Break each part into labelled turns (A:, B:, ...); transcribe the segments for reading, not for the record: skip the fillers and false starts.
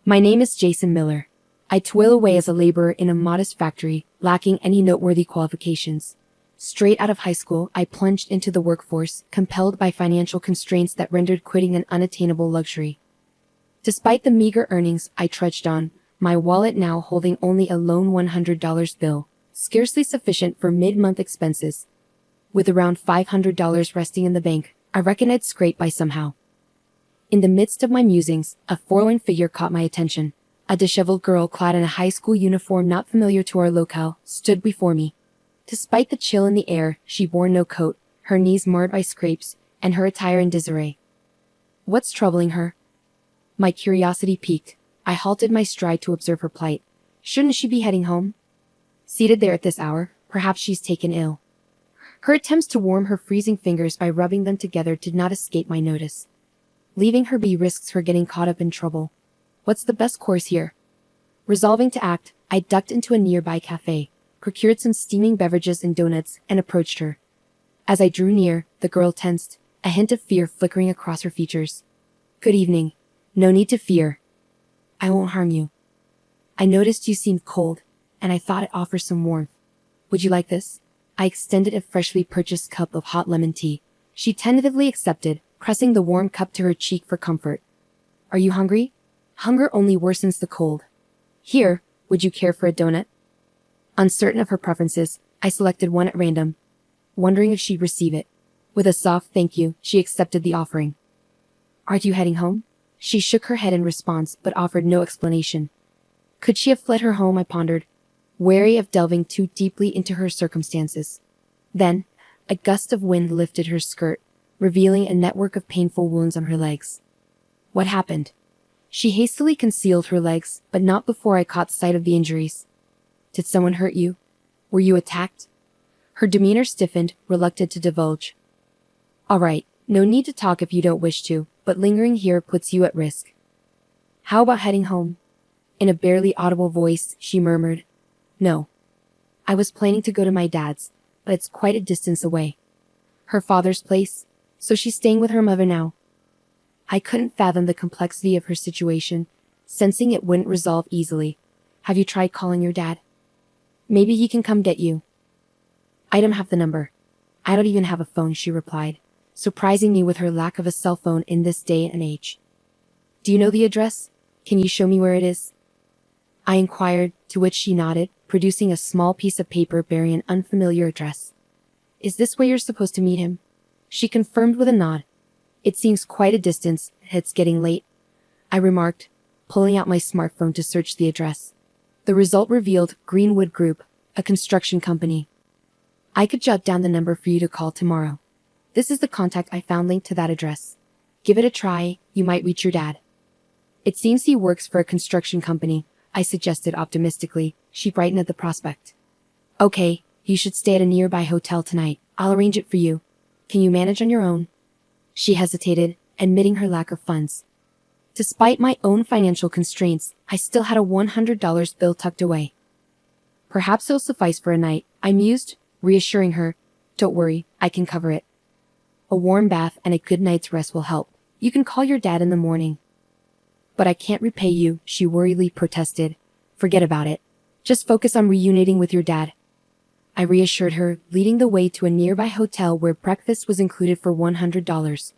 A: My name is Jason Miller. I toil away as a laborer in a modest factory, lacking any noteworthy qualifications. Straight out of high school, I plunged into the workforce, compelled by financial constraints that rendered quitting an unattainable luxury. Despite the meager earnings, I trudged on, my wallet now holding only a lone $100 bill, scarcely sufficient for mid-month expenses. With around $500 resting in the bank, I reckoned I'd scrape by somehow. In the midst of my musings, a forlorn figure caught my attention. A disheveled girl clad in a high school uniform not familiar to our locale stood before me. Despite the chill in the air, she wore no coat, her knees marred by scrapes, and her attire in disarray. What's troubling her? My curiosity piqued. I halted my stride to observe her plight. Shouldn't she be heading home? Seated there at this hour, perhaps she's taken ill. Her attempts to warm her freezing fingers by rubbing them together did not escape my notice. Leaving her be risks her getting caught up in trouble. What's the best course here? Resolving to act, I ducked into a nearby cafe, procured some steaming beverages and donuts, and approached her. As I drew near, the girl tensed, a hint of fear flickering across her features. Good evening. No need to fear. I won't harm you. I noticed you seemed cold, and I thought it offers some warmth. Would you like this? I extended a freshly purchased cup of hot lemon tea. She tentatively accepted, pressing the warm cup to her cheek for comfort. Are you hungry? Hunger only worsens the cold. Here, would you care for a donut? Uncertain of her preferences, I selected one at random, wondering if she'd receive it. With a soft thank you, she accepted the offering. Aren't you heading home? She shook her head in response, but offered no explanation. Could she have fled her home, I pondered, wary of delving too deeply into her circumstances. Then, a gust of wind lifted her skirt, revealing a network of painful wounds on her legs. What happened? She hastily concealed her legs, but not before I caught sight of the injuries. Did someone hurt you? Were you attacked? Her demeanor stiffened, reluctant to divulge. All right, no need to talk if you don't wish to, but lingering here puts you at risk. How about heading home? In a barely audible voice, she murmured. No. I was planning to go to my dad's, but it's quite a distance away. Her father's place, so she's staying with her mother now. I couldn't fathom the complexity of her situation, sensing it wouldn't resolve easily. Have you tried calling your dad? Maybe he can come get you. I don't have the number. I don't even have a phone, she replied, surprising me with her lack of a cell phone in this day and age. Do you know the address? Can you show me where it is? I inquired, to which she nodded, producing a small piece of paper bearing an unfamiliar address. Is this where you're supposed to meet him? She confirmed with a nod. It seems quite a distance, it's getting late, I remarked, pulling out my smartphone to search the address. The result revealed Greenwood Group, a construction company. I could jot down the number for you to call tomorrow. This is the contact I found linked to that address. Give it a try, you might reach your dad. It seems he works for a construction company, I suggested optimistically. She brightened at the prospect. Okay, you should stay at a nearby hotel tonight. I'll arrange it for you. Can you manage on your own? She hesitated, admitting her lack of funds. Despite my own financial constraints, I still had a $100 bill tucked away. Perhaps it'll suffice for a night, I mused, reassuring her. Don't worry, I can cover it. A warm bath and a good night's rest will help. You can call your dad in the morning. But I can't repay you, she worriedly protested. Forget about it. Just focus on reuniting with your dad. I reassured her, leading the way to a nearby hotel where breakfast was included for $100.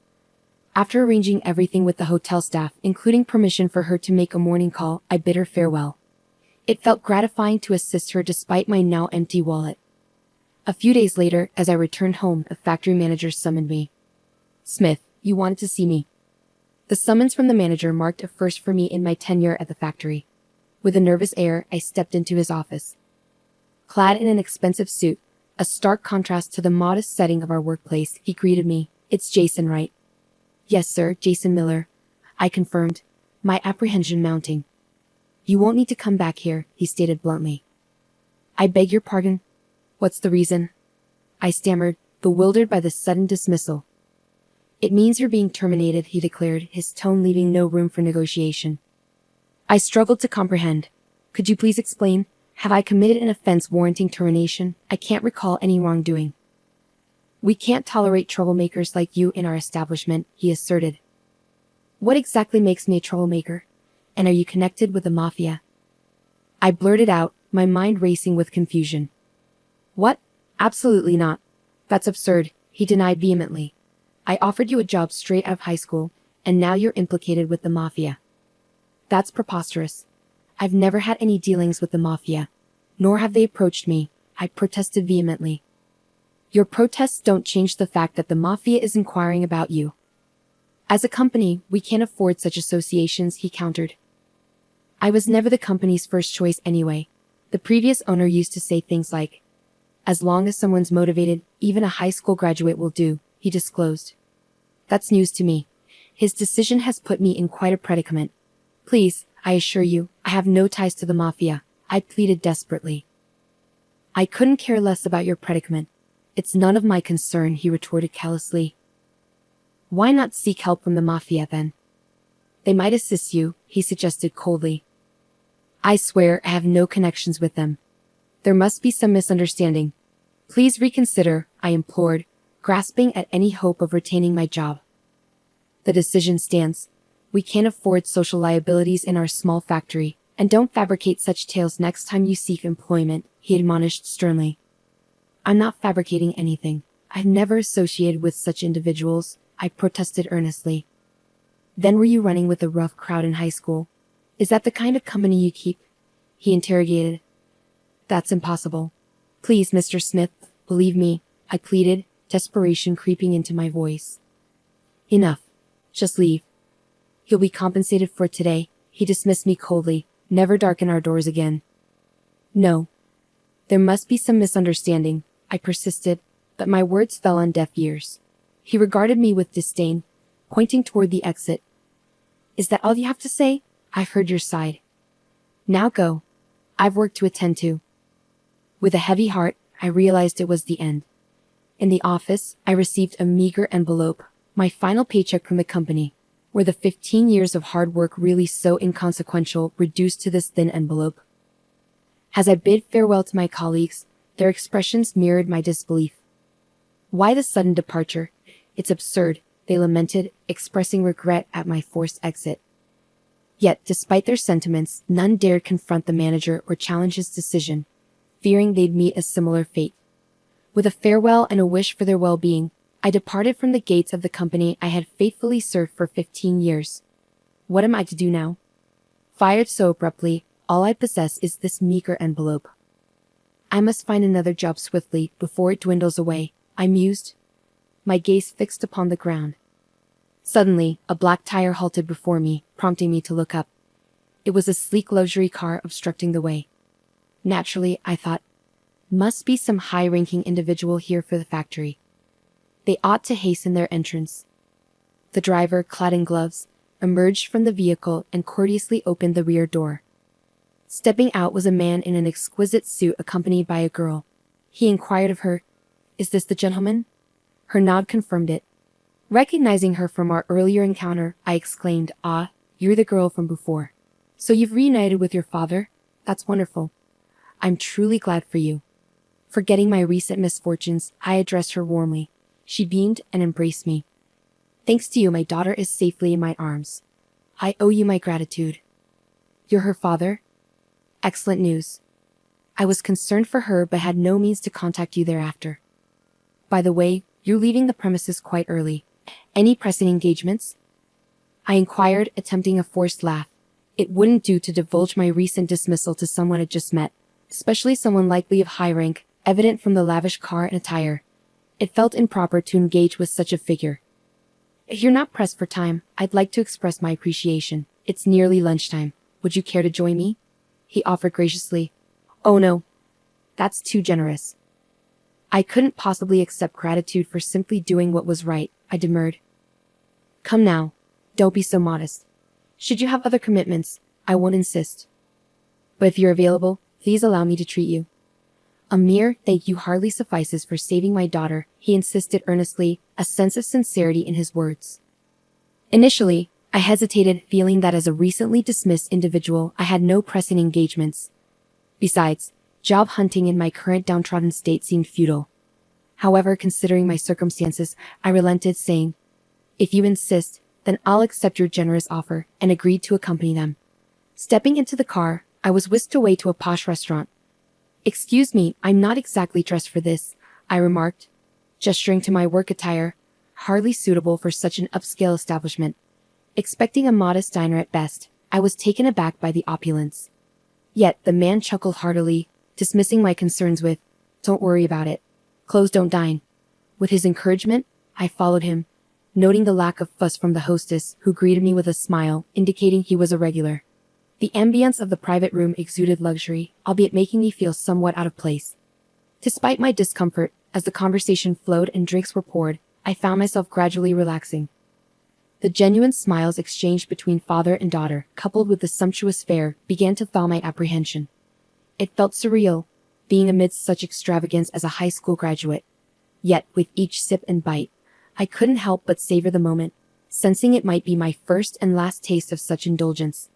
A: After arranging everything with the hotel staff, including permission for her to make a morning call, I bid her farewell. It felt gratifying to assist her despite my now empty wallet. A few days later, as I returned home, a factory manager summoned me. Smith, you wanted to see me. The summons from the manager marked a first for me in my tenure at the factory. With a nervous air, I stepped into his office. Clad in an expensive suit, a stark contrast to the modest setting of our workplace, he greeted me. It's Jason, right? Yes, sir, Jason Miller, I confirmed, my apprehension mounting. You won't need to come back here, he stated bluntly. I beg your pardon? What's the reason? I stammered, bewildered by the sudden dismissal. It means you're being terminated, he declared, his tone leaving no room for negotiation. I struggled to comprehend. Could you please explain? Have I committed an offense warranting termination? I can't recall any wrongdoing. We can't tolerate troublemakers like you in our establishment, he asserted. What exactly makes me a troublemaker? And are you connected with the mafia? I blurted out, my mind racing with confusion. What? Absolutely not. That's absurd, he denied vehemently. I offered you a job straight out of high school, and now you're implicated with the mafia. That's preposterous. I've never had any dealings with the mafia, nor have they approached me, I protested vehemently. Your protests don't change the fact that the mafia is inquiring about you. As a company, we can't afford such associations, he countered. I was never the company's first choice anyway. The previous owner used to say things like, as long as someone's motivated, even a high school graduate will do, he disclosed. That's news to me. His decision has put me in quite a predicament. Please, I assure you, I have no ties to the mafia, I pleaded desperately. I couldn't care less about your predicament. It's none of my concern, he retorted callously. Why not seek help from the mafia then? They might assist you, he suggested coldly. I swear I have no connections with them. There must be some misunderstanding. Please reconsider, I implored, grasping at any hope of retaining my job. The decision stands. We can't afford social liabilities in our small factory, and don't fabricate such tales next time you seek employment, he admonished sternly. I'm not fabricating anything. I've never associated with such individuals, I protested earnestly. Then were you running with a rough crowd in high school? Is that the kind of company you keep? He interrogated. That's impossible. Please, Mr. Smith, believe me, I pleaded, desperation creeping into my voice. Enough. Just leave. You'll be compensated for today, he dismissed me coldly, never darken our doors again. No. There must be some misunderstanding, I persisted, but my words fell on deaf ears. He regarded me with disdain, pointing toward the exit. Is that all you have to say? I've heard your side. Now go. I've work to attend to. With a heavy heart, I realized it was the end. In the office, I received a meager envelope, my final paycheck from the company. Were the 15 years of hard work really so inconsequential, reduced to this thin envelope? As I bid farewell to my colleagues, their expressions mirrored my disbelief. Why the sudden departure? It's absurd, they lamented, expressing regret at my forced exit. Yet, despite their sentiments, none dared confront the manager or challenge his decision, fearing they'd meet a similar fate. With a farewell and a wish for their well-being, I departed from the gates of the company I had faithfully served for 15 years. What am I to do now? Fired so abruptly, all I possess is this meager envelope. I must find another job swiftly before it dwindles away, I mused, my gaze fixed upon the ground. Suddenly, a black tire halted before me, prompting me to look up. It was a sleek luxury car obstructing the way. Naturally, I thought, must be some high-ranking individual here for the factory. They ought to hasten their entrance. The driver, clad in gloves, emerged from the vehicle and courteously opened the rear door. Stepping out was a man in an exquisite suit accompanied by a girl. He inquired of her, "Is this the gentleman?" Her nod confirmed it. Recognizing her from our earlier encounter, I exclaimed, "Ah, you're the girl from before. So you've reunited with your father? That's wonderful. I'm truly glad for you." Forgetting my recent misfortunes, I addressed her warmly. She beamed and embraced me. "Thanks to you, my daughter is safely in my arms. I owe you my gratitude." "You're her father?" Excellent news. I was concerned for her but had no means to contact you thereafter. By the way, you're leaving the premises quite early. Any pressing engagements? I inquired, attempting a forced laugh. It wouldn't do to divulge my recent dismissal to someone I'd just met, especially someone likely of high rank, evident from the lavish car and attire. It felt improper to engage with such a figure. If you're not pressed for time, I'd like to express my appreciation. It's nearly lunchtime. Would you care to join me? He offered graciously. Oh no. That's too generous. I couldn't possibly accept gratitude for simply doing what was right, I demurred. Come now. Don't be so modest. Should you have other commitments, I won't insist. But if you're available, please allow me to treat you. A mere thank you hardly suffices for saving my daughter, he insisted earnestly, a sense of sincerity in his words. Initially, I hesitated, feeling that as a recently dismissed individual, I had no pressing engagements. Besides, job hunting in my current downtrodden state seemed futile. However, considering my circumstances, I relented, saying, "If you insist, then I'll accept your generous offer," and agreed to accompany them. Stepping into the car, I was whisked away to a posh restaurant. "Excuse me, I'm not exactly dressed for this," I remarked, gesturing to my work attire, hardly suitable for such an upscale establishment. Expecting a modest diner at best, I was taken aback by the opulence. Yet the man chuckled heartily, dismissing my concerns with, "Don't worry about it. Clothes don't dine." With his encouragement, I followed him, noting the lack of fuss from the hostess, who greeted me with a smile, indicating he was a regular. The ambience of the private room exuded luxury, albeit making me feel somewhat out of place. Despite my discomfort, as the conversation flowed and drinks were poured, I found myself gradually relaxing. The genuine smiles exchanged between father and daughter, coupled with the sumptuous fare, began to thaw my apprehension. It felt surreal, being amidst such extravagance as a high school graduate. Yet, with each sip and bite, I couldn't help but savor the moment, sensing it might be my first and last taste of such indulgence.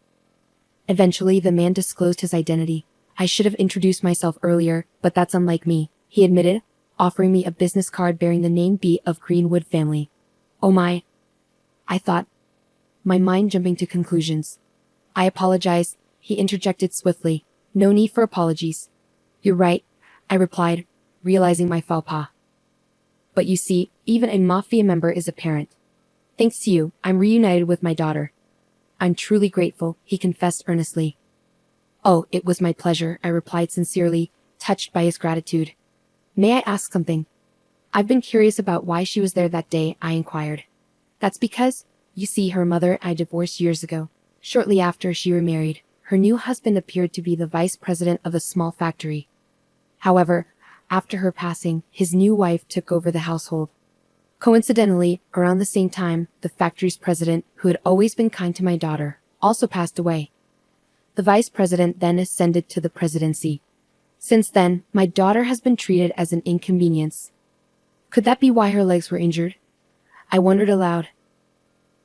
A: Eventually, the man disclosed his identity. "I should have introduced myself earlier, but that's unlike me," he admitted, offering me a business card bearing the name B of Greenwood family. "Oh my," I thought, my mind jumping to conclusions. "I apologize," he interjected swiftly. "No need for apologies." "You're right," I replied, realizing my faux pas. "But you see, even a mafia member is a parent. Thanks to you, I'm reunited with my daughter." "I'm truly grateful," he confessed earnestly. "Oh, it was my pleasure," I replied sincerely, touched by his gratitude. "May I ask something?" "I've been curious about why she was there that day," I inquired. "That's because, you see, her mother and I divorced years ago. Shortly after she remarried, her new husband appeared to be the vice president of a small factory. However, after her passing, his new wife took over the household. Coincidentally, around the same time, the factory's president, who had always been kind to my daughter, also passed away. The vice president then ascended to the presidency. Since then, my daughter has been treated as an inconvenience. Could that be why her legs were injured?" I wondered aloud.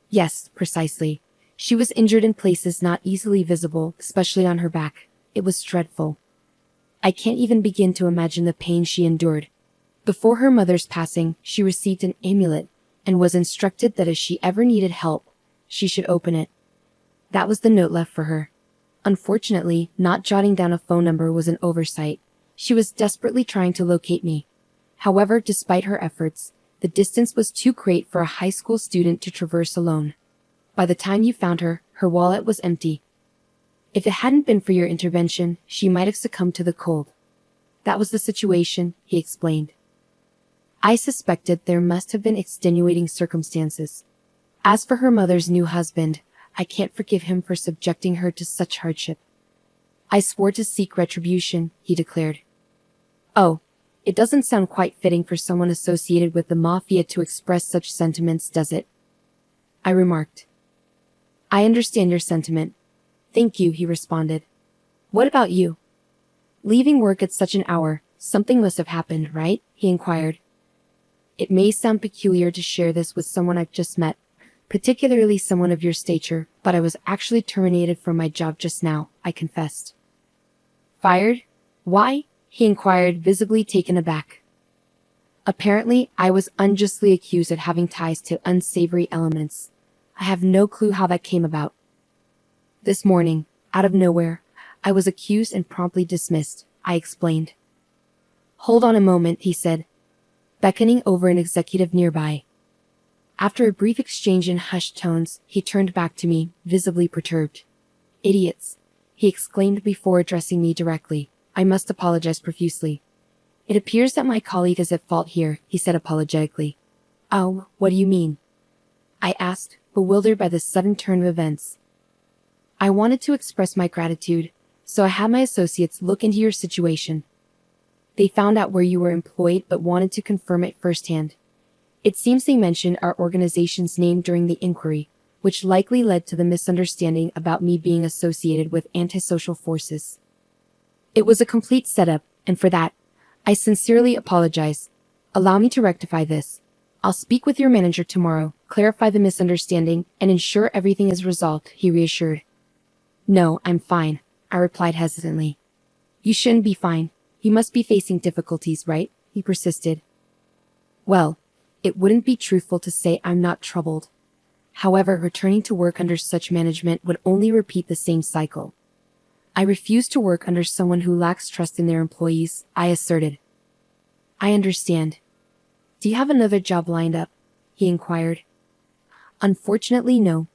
A: "Yes, precisely. She was injured in places not easily visible, especially on her back. It was dreadful. I can't even begin to imagine the pain she endured. Before her mother's passing, she received an amulet, and was instructed that if she ever needed help, she should open it. That was the note left for her. Unfortunately, not jotting down a phone number was an oversight. She was desperately trying to locate me. However, despite her efforts, the distance was too great for a high school student to traverse alone. By the time you found her, her wallet was empty. If it hadn't been for your intervention, she might have succumbed to the cold." "That was the situation," he explained. I suspected there must have been extenuating circumstances. As for her mother's new husband, I can't forgive him for subjecting her to such hardship. "I swore to seek retribution," he declared. "Oh, it doesn't sound quite fitting for someone associated with the mafia to express such sentiments, does it?" I remarked. "I understand your sentiment. Thank you," he responded. "What about you? Leaving work at such an hour, something must have happened, right?" he inquired. "It may sound peculiar to share this with someone I've just met, particularly someone of your stature, but I was actually terminated from my job just now," I confessed. "Fired? Why?" he inquired, visibly taken aback. "Apparently, I was unjustly accused of having ties to unsavory elements. I have no clue how that came about. This morning, out of nowhere, I was accused and promptly dismissed," I explained. "Hold on a moment," he said, beckoning over an executive nearby. After a brief exchange in hushed tones, he turned back to me, visibly perturbed. "Idiots," he exclaimed before addressing me directly. "I must apologize profusely. It appears that my colleague is at fault here," he said apologetically. "Oh, what do you mean?" I asked, bewildered by this sudden turn of events. "I wanted to express my gratitude, so I had my associates look into your situation. They found out where you were employed but wanted to confirm it firsthand. It seems they mentioned our organization's name during the inquiry, which likely led to the misunderstanding about me being associated with antisocial forces. It was a complete setup, and for that, I sincerely apologize. Allow me to rectify this. I'll speak with your manager tomorrow, clarify the misunderstanding, and ensure everything is resolved," he reassured. "No, I'm fine," I replied hesitantly. "You shouldn't be fine. You must be facing difficulties, right?" he persisted. "Well, it wouldn't be truthful to say I'm not troubled. However, returning to work under such management would only repeat the same cycle. I refuse to work under someone who lacks trust in their employees, I asserted. I understand. Do you have another job lined up? He inquired. Unfortunately, no.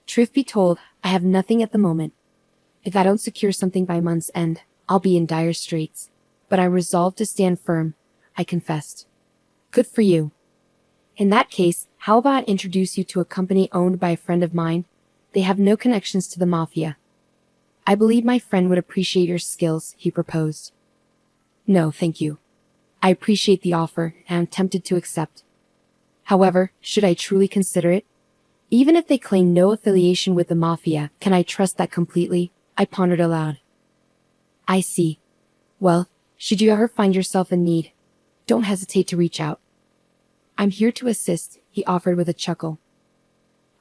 A: Truth be told, I have nothing at the moment. If I don't secure something by month's end, I'll be in dire straits. But I'm resolved to stand firm, I confessed. Good for you. In that case, how about I introduce you to a company owned by a friend of mine? They have no connections to the mafia. I believe my friend would appreciate your skills, he proposed. No, thank you. I appreciate the offer and am tempted to accept. However, should I truly consider it? Even if they claim no affiliation with the mafia, can I trust that completely? I pondered aloud. I see. Well, should you ever find yourself in need, don't hesitate to reach out. I'm here to assist, he offered with a chuckle.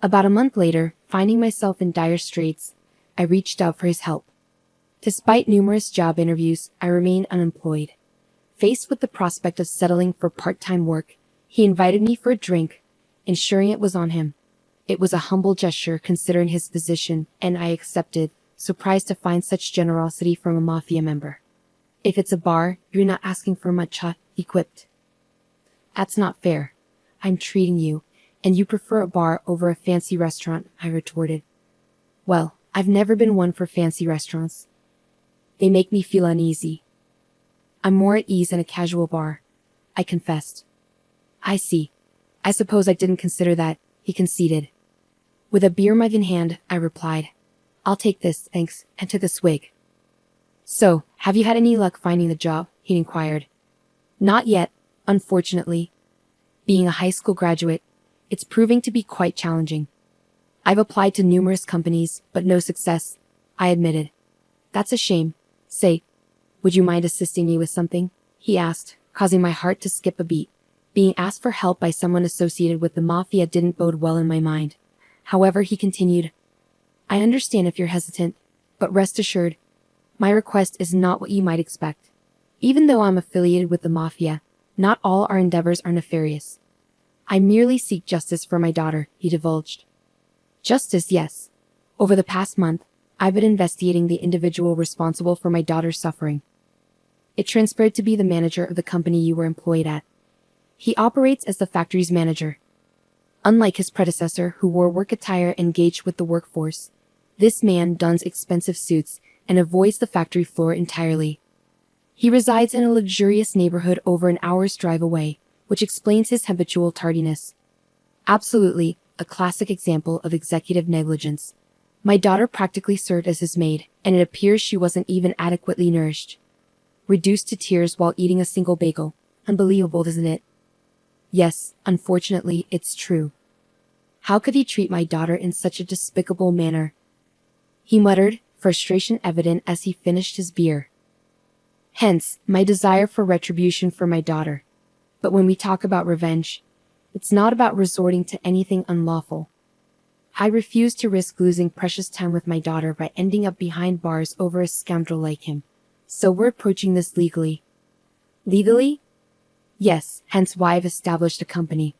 A: About a month later, finding myself in dire straits, I reached out for his help. Despite numerous job interviews, I remained unemployed. Faced with the prospect of settling for part-time work, he invited me for a drink, ensuring it was on him. It was a humble gesture considering his position, and I accepted, surprised to find such generosity from a mafia member. If it's a bar, you're not asking for much, huh? He quipped. That's not fair. I'm treating you, and you prefer a bar over a fancy restaurant, I retorted. Well, I've never been one for fancy restaurants. They make me feel uneasy. I'm more at ease in a casual bar, I confessed. I see. I suppose I didn't consider that, he conceded. With a beer mug in hand, I replied, I'll take this, thanks, and took a swig. So, have you had any luck finding the job? He inquired. Not yet, unfortunately. Being a high school graduate, it's proving to be quite challenging. I've applied to numerous companies, but no success, I admitted. That's a shame. Say, would you mind assisting me with something? He asked, causing my heart to skip a beat. Being asked for help by someone associated with the mafia didn't bode well in my mind. However, he continued, I understand if you're hesitant, but rest assured, my request is not what you might expect. Even though I'm affiliated with the mafia, not all our endeavors are nefarious. I merely seek justice for my daughter, he divulged. Justice, yes. Over the past month, I've been investigating the individual responsible for my daughter's suffering. It transpired to be the manager of the company you were employed at. He operates as the factory's manager. Unlike his predecessor, who wore work attire and engaged with the workforce, this man dons expensive suits and avoids the factory floor entirely. He resides in a luxurious neighborhood over an hour's drive away, which explains his habitual tardiness. Absolutely, a classic example of executive negligence. My daughter practically served as his maid, and it appears she wasn't even adequately nourished. Reduced to tears while eating a single bagel. Unbelievable, isn't it? Yes, unfortunately, it's true. How could he treat my daughter in such a despicable manner? He muttered, frustration evident as he finished his beer. Hence, my desire for retribution for my daughter. But when we talk about revenge, it's not about resorting to anything unlawful. I refuse to risk losing precious time with my daughter by ending up behind bars over a scoundrel like him. So we're approaching this legally. Legally? Yes, hence why I've established a company.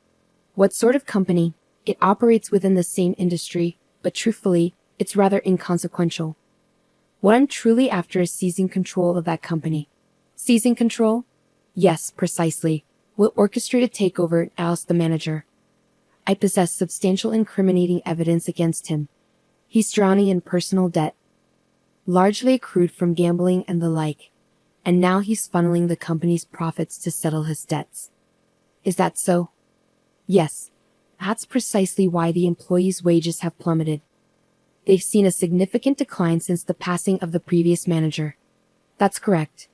A: What sort of company? It operates within the same industry, but truthfully, it's rather inconsequential. What I'm truly after is seizing control of that company. Seizing control? Yes, precisely. We'll orchestrate a takeover and oust the manager. I possess substantial incriminating evidence against him. He's drowning in personal debt, largely accrued from gambling and the like, and now he's funneling the company's profits to settle his debts. Is that so? Yes. That's precisely why the employees' wages have plummeted. They've seen a significant decline since the passing of the previous manager. That's correct.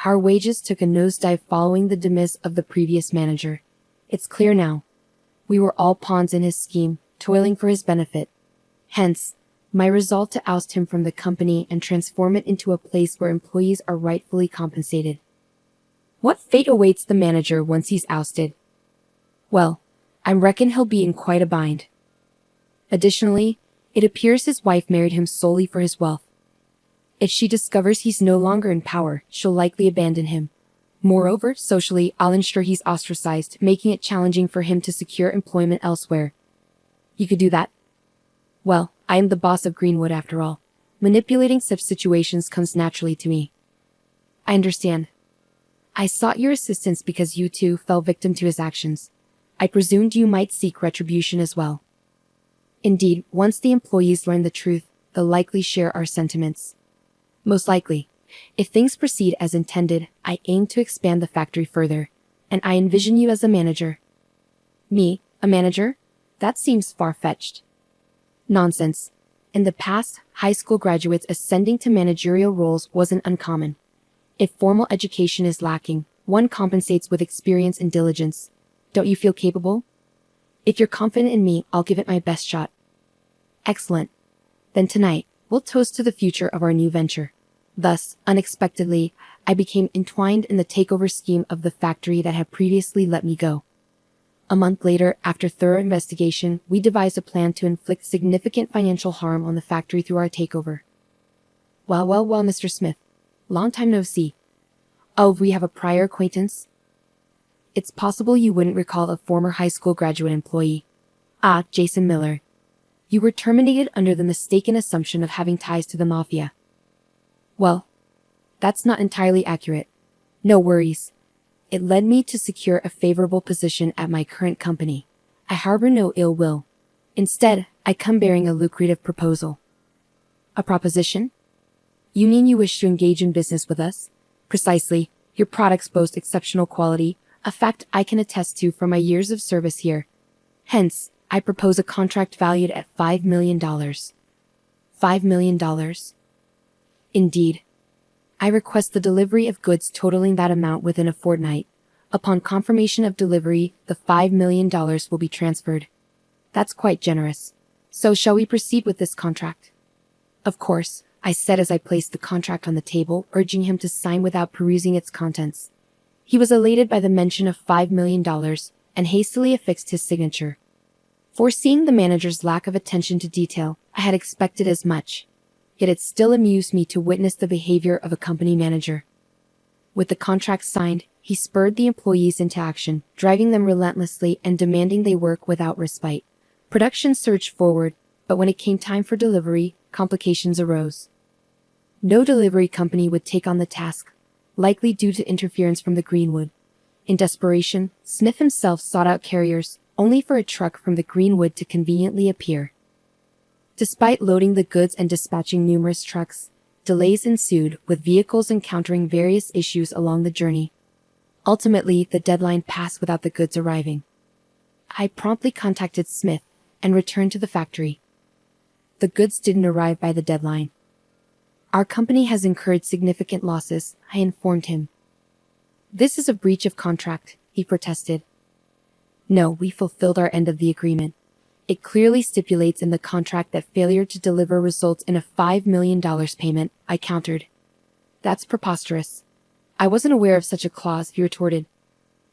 A: Our wages took a nosedive following the demise of the previous manager. It's clear now. We were all pawns in his scheme, toiling for his benefit. Hence, my resolve to oust him from the company and transform it into a place where employees are rightfully compensated. What fate awaits the manager once he's ousted? Well, I reckon he'll be in quite a bind. Additionally, it appears his wife married him solely for his wealth. If she discovers he's no longer in power, she'll likely abandon him. Moreover, socially, I'll ensure he's ostracized, making it challenging for him to secure employment elsewhere. You could do that? Well, I am the boss of Greenwood after all. Manipulating such situations comes naturally to me. I understand. I sought your assistance because you too fell victim to his actions. I presumed you might seek retribution as well. Indeed, once the employees learn the truth, they'll likely share our sentiments. Most likely. If things proceed as intended, I aim to expand the factory further, and I envision you as a manager. Me, a manager? That seems far-fetched. Nonsense. In the past, high school graduates ascending to managerial roles wasn't uncommon. If formal education is lacking, one compensates with experience and diligence. Don't you feel capable? If you're confident in me, I'll give it my best shot. Excellent. Then tonight, we'll toast to the future of our new venture. Thus, unexpectedly, I became entwined in the takeover scheme of the factory that had previously let me go. A month later, after thorough investigation, we devised a plan to inflict significant financial harm on the factory through our takeover. Well, Mr. Smith. Long time no see. Oh, we have a prior acquaintance? It's possible you wouldn't recall a former high school graduate employee. Ah, Jason Miller. You were terminated under the mistaken assumption of having ties to the mafia. Well, that's not entirely accurate. No worries. It led me to secure a favorable position at my current company. I harbor no ill will. Instead, I come bearing a lucrative proposal. A proposition? You mean you wish to engage in business with us? Precisely. Your products boast exceptional quality, a fact I can attest to from my years of service here. Hence, I propose a contract valued at $5 million. $5 million? Indeed. I request the delivery of goods totaling that amount within a fortnight. Upon confirmation of delivery, the $5 million will be transferred. That's quite generous. So shall we proceed with this contract? Of course, I said as I placed the contract on the table, urging him to sign without perusing its contents. He was elated by the mention of $5 million and hastily affixed his signature. Foreseeing the manager's lack of attention to detail, I had expected as much. Yet it still amused me to witness the behavior of a company manager. With the contract signed, he spurred the employees into action, driving them relentlessly and demanding they work without respite. Production surged forward, but when it came time for delivery, complications arose. No delivery company would take on the task, likely due to interference from the Greenwood. In desperation, Smith himself sought out carriers, only for a truck from the Greenwood to conveniently appear. Despite loading the goods and dispatching numerous trucks, delays ensued, with vehicles encountering various issues along the journey. Ultimately, the deadline passed without the goods arriving. I promptly contacted Smith and returned to the factory. The goods didn't arrive by the deadline. Our company has incurred significant losses, I informed him. This is a breach of contract, he protested. No, we fulfilled our end of the agreement. It clearly stipulates in the contract that failure to deliver results in a $5 million payment, I countered. That's preposterous. I wasn't aware of such a clause, he retorted.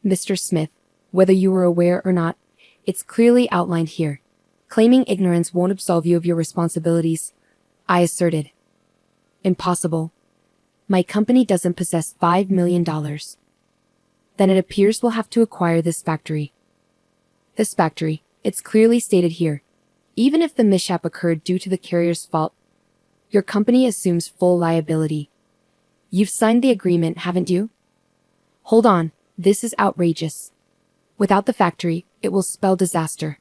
A: Mr. Smith, whether you were aware or not, it's clearly outlined here. Claiming ignorance won't absolve you of your responsibilities, I asserted. Impossible. My company doesn't possess $5 million. Then it appears we'll have to acquire this factory. This factory. It's clearly stated here. Even if the mishap occurred due to the carrier's fault, your company assumes full liability. You've signed the agreement, haven't you? Hold on, this is outrageous. Without the factory, it will spell disaster.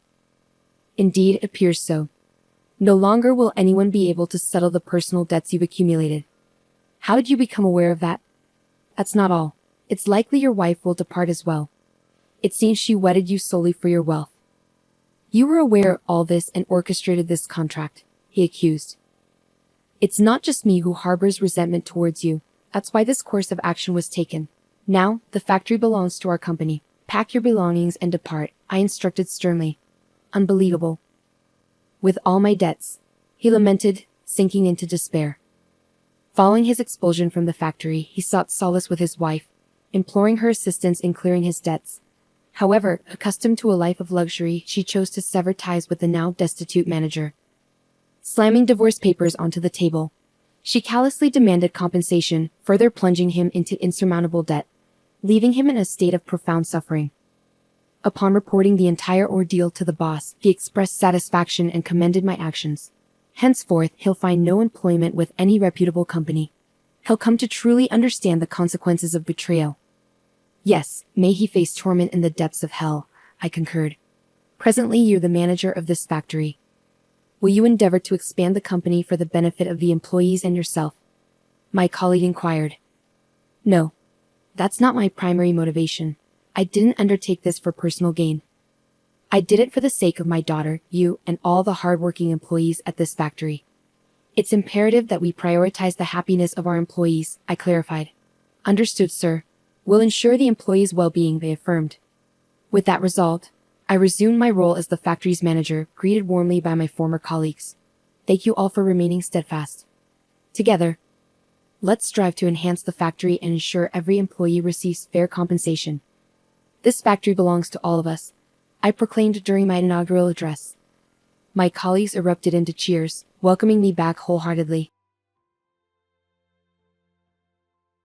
A: Indeed, it appears so. No longer will anyone be able to settle the personal debts you've accumulated. How did you become aware of that? That's not all. It's likely your wife will depart as well. It seems she wedded you solely for your wealth. You were aware of all this and orchestrated this contract, he accused. It's not just me who harbors resentment towards you. That's why this course of action was taken. Now, the factory belongs to our company. Pack your belongings and depart, I instructed sternly. Unbelievable. With all my debts, he lamented, sinking into despair. Following his expulsion from the factory, he sought solace with his wife, imploring her assistance in clearing his debts. However, accustomed to a life of luxury, she chose to sever ties with the now destitute manager. Slamming divorce papers onto the table, she callously demanded compensation, further plunging him into insurmountable debt, leaving him in a state of profound suffering. Upon reporting the entire ordeal to the boss, he expressed satisfaction and commended my actions. Henceforth, he'll find no employment with any reputable company. He'll come to truly understand the consequences of betrayal. Yes, may he face torment in the depths of hell, I concurred. Presently you're the manager of this factory. Will you endeavor to expand the company for the benefit of the employees and yourself? My colleague inquired. No. That's not my primary motivation. I didn't undertake this for personal gain. I did it for the sake of my daughter, you, and all the hardworking employees at this factory. It's imperative that we prioritize the happiness of our employees, I clarified. Understood, sir. We'll ensure the employees' well-being, they affirmed. With that resolved, I resumed my role as the factory's manager, greeted warmly by my former colleagues. Thank you all for remaining steadfast. Together, let's strive to enhance the factory and ensure every employee receives fair compensation. This factory belongs to all of us, I proclaimed during my inaugural address. My colleagues erupted into cheers, welcoming me back wholeheartedly.